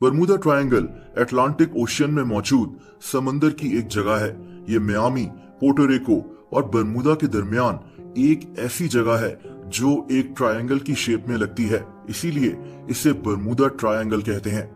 Bermuda triangle Atlantic ocean में मौजूद समंदर की एक जगह है। ये मियामी, पोर्टो रिको और बरमूदा के दरमियान एक ऐसी जगह है जो एक ट्रायंगल की शेप में लगती है, इसीलिए इसे बरमूदा ट्रायंगल कहते हैं।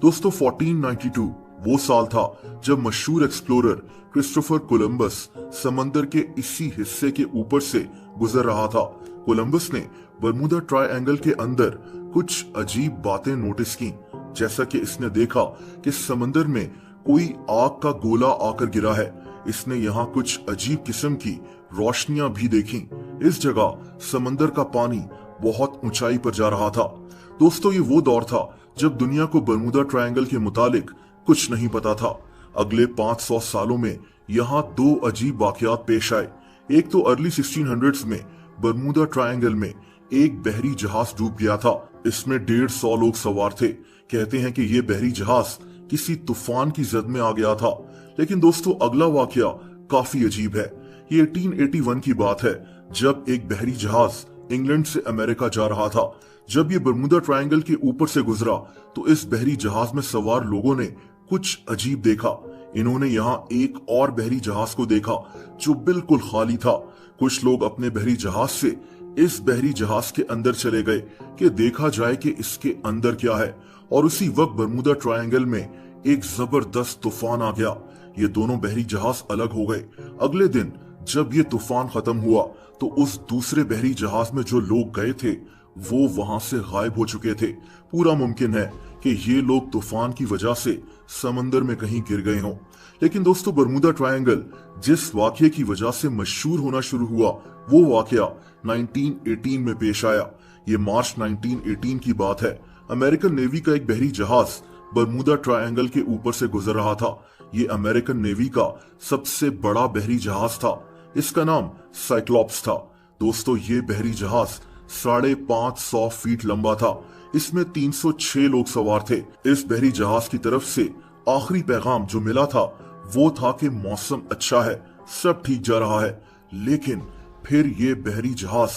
दोस्तों 1492 वो साल था जब मशहूर एक्सप्लोरर क्रिस्टोफर कोलंबस समंदर के इसी हिस्से के ऊपर से गुजर रहा था। कोलंबस ने बरमूदा ट्रायंगल के अंदर कुछ अजीब बातें नोटिस की, जैसा कि इसने देखा कि समंदर में कोई आग का गोला आकर गिरा है। इसने यहाँ कुछ अजीब किस्म की रोशनियां भी देखी। इस जगह समंदर का पानी बहुत ऊंचाई पर जा रहा था। दोस्तों ये वो दौर था जब दुनिया को बरमूदा ट्रायंगल के मुतालिक कुछ नहीं पता था। अगले 500 सालों में यहाँ दो अजीब वाकयात पेश आए। एक तो अर्ली 1600s में बरमूदा ट्रायंगल में एक बहरी जहाज डूब गया था। इसमें 150 लोग सवार थे। कहते हैं कि ये बहरी जहाज किसी तूफान की जद में आ गया था। लेकिन दोस्तों अगला वाकया काफी अजीब है। ये 1881 की बात है, जब एक बहरी जहाज इंग्लैंड से अमेरिका जा रहा था। जब ये बरमूदा ट्रायंगल के ऊपर से गुजरा तो इस बहरी जहाज में सवार लोगों ने कुछ अजीब देखा। इन्होंने यहाँ एक और बहरी जहाज को देखा जो बिल्कुल खाली था। कुछ लोग अपने बहरी जहाज से इस बहरी जहाज के अंदर चले गए कि देखा जाए कि इसके अंदर क्या है, और उसी वक्त बरमूदा ट्रायंगल में एक जबरदस्त तूफान आ गया। ये दोनों बहरी जहाज अलग हो गए। अगले दिन जब ये तूफान खत्म हुआ तो उस दूसरे बहरी जहाज में जो लोग गए थे वो वहां से गायब हो चुके थे। पूरा मुमकिन है कि ये लोग तूफान की वजह से समंदर में कहीं गिर गए हों। लेकिन दोस्तों बरमूदा ट्रायंगल जिस वाकये की वजह से मशहूर होना शुरू हुआ वो वाकया 1918 में पेश आया। ये मार्च 1918 की बात है। अमेरिकन नेवी का एक बहरी जहाज बरमूदा ट्रायंगल के ऊपर से गुजर रहा था। ये अमेरिकन नेवी का सबसे बड़ा बहरी जहाज था। इसका नाम साइक्लॉप्स था। दोस्तों ये बहरी जहाज 550 फीट लंबा था। इसमें 306 लोग सवार थे। इस बहरी जहाज की तरफ से आखिरी पैगाम जो मिला था वो था कि मौसम अच्छा है, सब ठीक जा रहा है। लेकिन फिर ये बहरी जहाज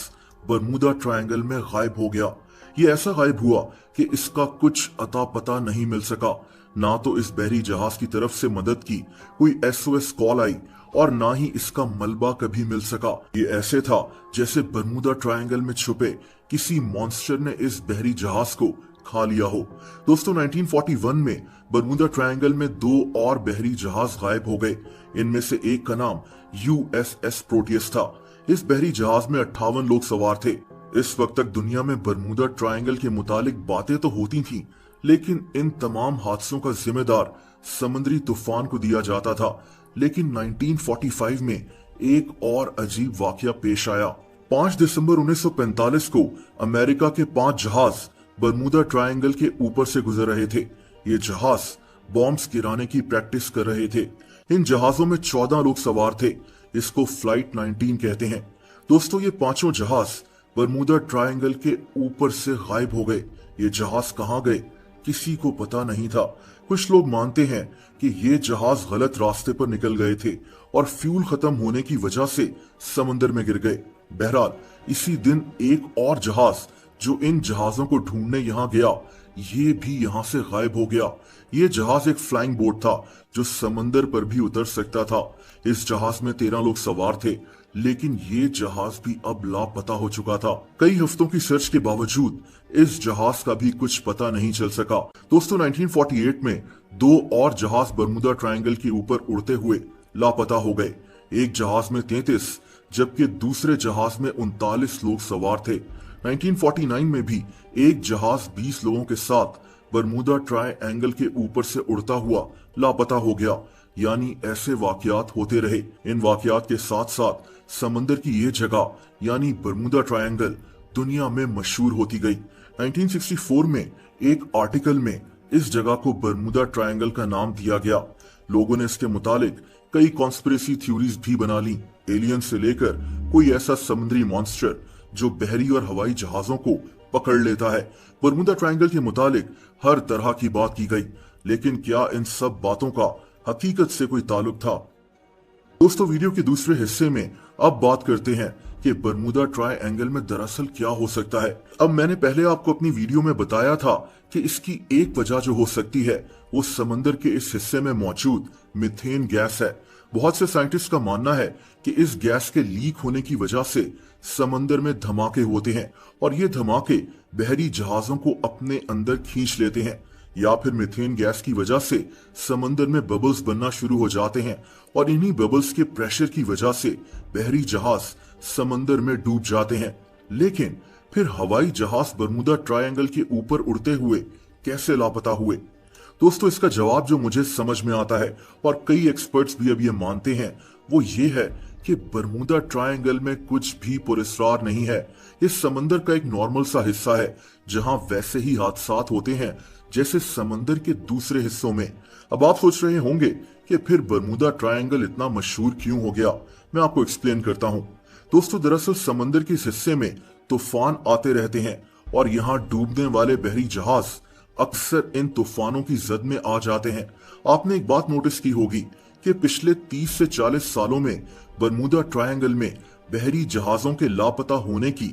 बरमूदा ट्रायंगल में गायब हो गया। ये ऐसा गायब हुआ कि इसका कुछ अता पता नहीं मिल सका। ना तो इस बहरी जहाज की तरफ से मदद की कोई SOS कॉल आई और ना ही इसका मलबा कभी मिल सका। ये ऐसे था जैसे बरमूदा ट्रायंगल में छुपे किसी मॉन्स्टर ने इस बहरी जहाज को खा लिया हो। दोस्तों 1941 में बरमूदा ट्रायंगल में दो और बहरी जहाज गायब हो गए। इनमें से एक का नाम USS प्रोटियस था। इस बहरी जहाज में 58 लोग सवार थे। इस वक्त तक दुनिया में बरमूदा ट्रायंगल के मुतालिक बातें तो होती थीं, लेकिन इन तमाम हादसों का जिम्मेदार समुद्री तूफान को दिया जाता था। लेकिन 1945 में एक और अजीब वाकया पेश आया। 5 दिसंबर 1945 को अमेरिका के 5 जहाज बरमूदा ट्रायंगल के ऊपर से गुजर रहे थे। ये जहाज बॉम्ब्स गिराने की प्रैक्टिस कर रहे थे। इन जहाजों में 14 लोग सवार थे। इसको फ्लाइट 19 कहते हैं। दोस्तों ये पांचों जहाज बरमूदा ट्रायंगल के ऊपर से गायब हो गए। ये जहाज कहाँ गए किसी को पता नहीं था। कुछ लोग मानते हैं कि ये जहाज गलत रास्ते पर निकल गए थे और फ्यूल खत्म होने की वजह से समंदर में गिर गए। बहरहाल इसी दिन एक और जहाज जो इन जहाजों को ढूंढने यहाँ गया ये भी यहाँ से गायब हो गया। ये जहाज एक फ्लाइंग बोट था जो समंदर पर भी उतर सकता था। इस जहाज में 13 लोग सवार थे, लेकिन ये जहाज भी अब लापता हो चुका था। कई हफ्तों की सर्च के बावजूद इस जहाज का भी कुछ पता नहीं चल सका। दोस्तों 1948 में दो और जहाज बरमूदा ट्रायंगल के ऊपर उड़ते हुए लापता हो गए। एक जहाज में 33 जबकि दूसरे जहाज में 39 लोग सवार थे। 1949 में भी एक जहाज 20 लोगों के साथ बरमूदा ट्रायंगल के ऊपर से उड़ता हुआ लापता हो गया। यानी ऐसे वाकयात होते रहे। इन वाकयात के साथ साथ समंदर की ये जगह यानी बरमूदा ट्रायंगल दुनिया में मशहूर होती गई। 1964 में एक आर्टिकल में इस जगह को बरमूदा ट्रायंगल का नाम दिया गया। लोगों ने इसके मुतालिक कई कॉन्स्पिरेसी थ्योरीज भी बना ली। एलियन से लेकर कोई ऐसा समुद्री मॉन्स्टर जो बहरी और हवाई जहाजों को पकड़ लेता है। बरमूदा ट्रायंगल के मुतालिक हर तरह की बात की गई, लेकिन क्या इन सब बातों का हकीकत से कोई ताल्लुक था? दोस्तों वीडियो के दूसरे हिस्से में अब बात करते हैं कि बरमूडा ट्रायंगल में दरअसल क्या हो सकता है। अब मैंने पहले आपको अपनी वीडियो में बताया था कि इसकी एक वजह जो हो सकती है वो समंदर के इस हिस्से में मौजूद मीथेन गैस है। बहुत से साइंटिस्ट का मानना है कि इस गैस के लीक होने की वजह से समंदर में धमाके होते हैं और ये धमाके बहरी जहाजों को अपने अंदर खींच लेते हैं, या फिर मीथेन गैस की वजह से समंदर में बबल्स बनना शुरू हो जाते हैं और इन्हीं बबल्स के प्रेशर की वजह से बहरी जहाज समंदर में डूब जाते हैं। लेकिन फिर हवाई जहाज बरमूडा ट्रायंगल के ऊपर उड़ते हुए कैसे लापता हुए? दोस्तों इसका जवाब जो मुझे समझ में आता है और कई एक्सपर्ट्स भी अब ये मानते हैं वो ये है कि बरमूडा ट्रायंगल में कुछ भी पुरस्कार नहीं है। इस समंदर का एक नॉर्मल सा हिस्सा है जहां वैसे ही हादसात होते हैं जैसे समंदर के दूसरे हिस्सों में। अब आप सोच रहे होंगे कि फिर बरमूडा ट्रायंगल इतना मशहूर क्यों हो गया। मैं आपको एक्सप्लेन करता हूं। दोस्तों दरअसल समंदर के इस हिस्से में तूफान आते रहते हैं और यहाँ डूबने वाले बहरी जहाज अक्सर इन तूफानों की जद में आ जाते हैं। आपने एक बात नोटिस की होगी कि पिछले 30 से 40 सालों में बरमूडा ट्रायंगल में बहरी जहाजों के लापता होने की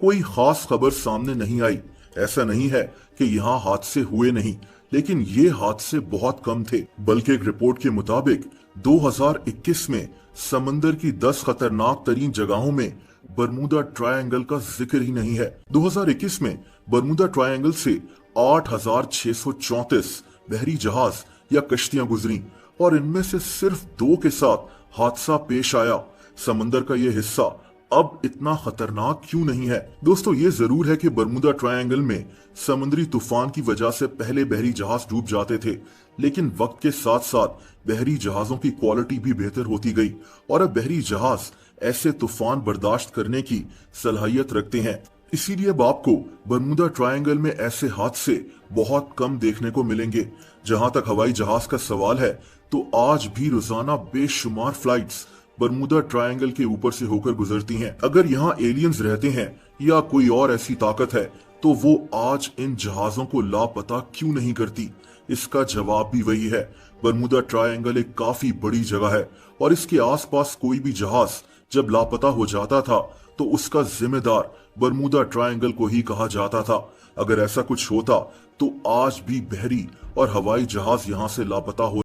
कोई खास खबर सामने नहीं आई। ऐसा नहीं है कि यहाँ हादसे हुए नहीं, लेकिन ये हादसे बहुत कम थे। बल्कि एक रिपोर्ट के मुताबिक 2021 में समंदर की 10 खतरनाक तरीन जगहों में बरमूडा ट्रायंगल का जिक्र ही नहीं है। 2021 में बरमूडा ट्रायंगल से 8,634 बहरी जहाज या कश्तियां गुजरी और इनमें से सिर्फ 2 के साथ हादसा पेश आया। समंदर का यह हिस्सा अब इतना खतरनाक क्यों नहीं है? दोस्तों ये जरूर है कि बरमूडा ट्रायंगल में समुद्री तूफान की वजह से पहले बहरी जहाज डूब जाते थे, लेकिन वक्त के साथ साथ बहरी जहाजों की क्वालिटी भी बेहतर होती गई और अब बहरी जहाज ऐसे तूफान बर्दाश्त करने की सलाहियत रखते हैं। इसीलिए अब आपको बरमूडा ट्रायंगल में ऐसे हादसे बहुत कम देखने को मिलेंगे। जहां तक हवाई जहाज का सवाल है तो आज भी रोजाना बेशुमार फ्लाइट्स बरमूडा ट्रायंगल के ऊपर से होकर गुजरती हैं। अगर यहाँ एलियंस रहते हैं या कोई और ऐसी ताकत है तो वो आज इन जहाजों को लापता क्यों नहीं करती? इसका जवाब भी वही है। बरमूडा ट्रायंगल एक काफी बड़ी जगह है और इसके आसपास कोई भी जहाज जब लापता हो जाता था तो उसका जिम्मेदार बरमूडा ट्रायंगल को ही कहा जाता था। अगर ऐसा कुछ होता तो आज भी बहरी और हवाई जहाज यहाँ से लापता हो